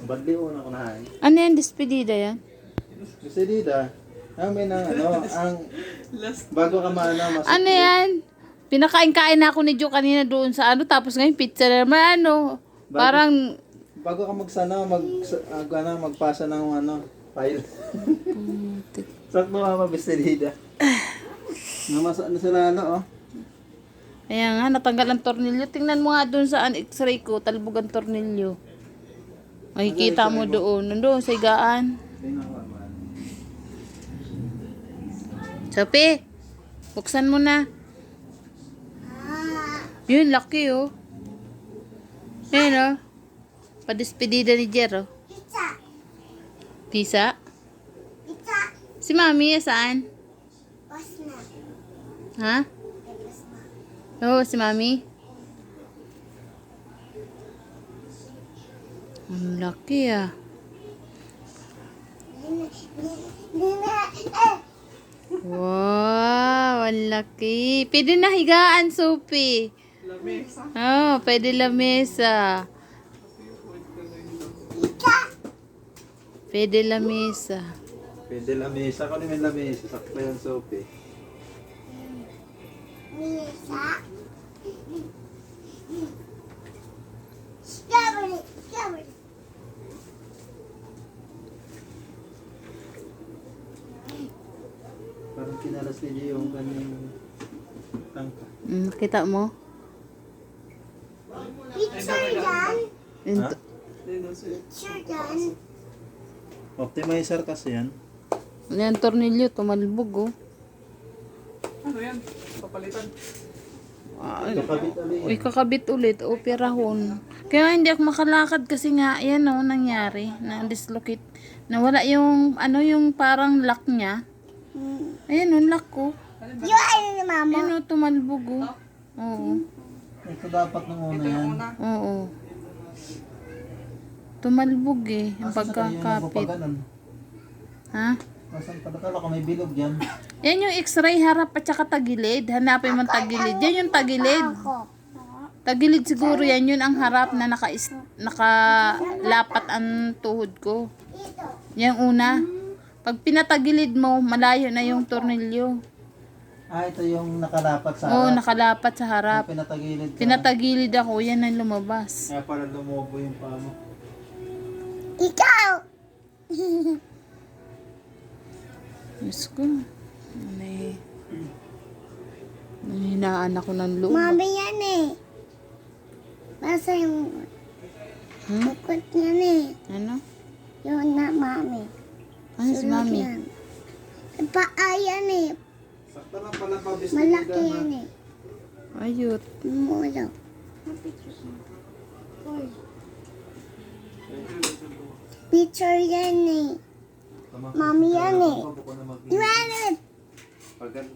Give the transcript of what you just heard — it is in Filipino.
Badli una ko na. Ano yan? Despedida yan? Despedida. May nang ang bago ka maano mas. Ano yan? Pinakain-kain na ako ni Jo kanina doon sa tapos ngayon pizza na naman Parang Bago ka magpasa ng file. Sakto ka mabestedida. Namasa na sila ayan nga, natanggal ang tornilyo. Tingnan mo nga doon sa x-ray ko, talbog ang tornilyo. Makikita mo doon. Nandun sa higaan. Sophie, buksan mo na. Yun, laki Ayan Padespedida ni Jer Pizza? Si Mami, saan? Ha? Oo, si Mami. Ang laki Wow, ang laki. Pwede na higaan, Sophie. Lamesa. Pwede lamesa. Pwede lamesa. Pwede lamesa. Kung may lamesa, sakto yan, Sophie. Mesa. Strawberry. Parang kinalas niya yung kanyang tangka. Kita mo? Picture dyan. Ha? Picture dyan. Optimizer kasi yan. Yan, tornilyo, tumalbog Ano yan? Papalitan. Kakabit ulit. Uy, kakabit ulit. Operahon. Kaya hindi ako makalakad kasi nga, yan nangyari. Na-dislocate. Nawala yung, yung parang lock niya. Ayan lock ko. Yung ano ni mama. Ayan tumalbog Oo. Ito dapat nung una yan. Oo. Tumalbog yung pagkakapit. Ha? Asan pa nakala ko may bilog yan. Yan yung x-ray harap at saka tagilid. Hanapin mo tagilid. Yan yung tagilid. Tagilid siguro yan. Yun ang harap na nakalapat ang tuhod ko. Yan una. Pag pinatagilid mo, malayo na yung tornilyo. Ito yung nakalapat sa harap. Oo, nakalapat sa harap. Yung pinatagilid ka. Pinatagilid ako. Yan ang lumabas. Kaya para lumobo yung paa mo. Ikaw. Diyos ko. Hinahaan ako ng loob. Mami yan Basta yung bukot yan Ano? Yung na mami. Ano si Mami? Paa yan Sakto lang pala pabistedida. Malaki yan Ayot. Mulo. Picture yan Mami yan Buko na mag- Iwanan. Pagkat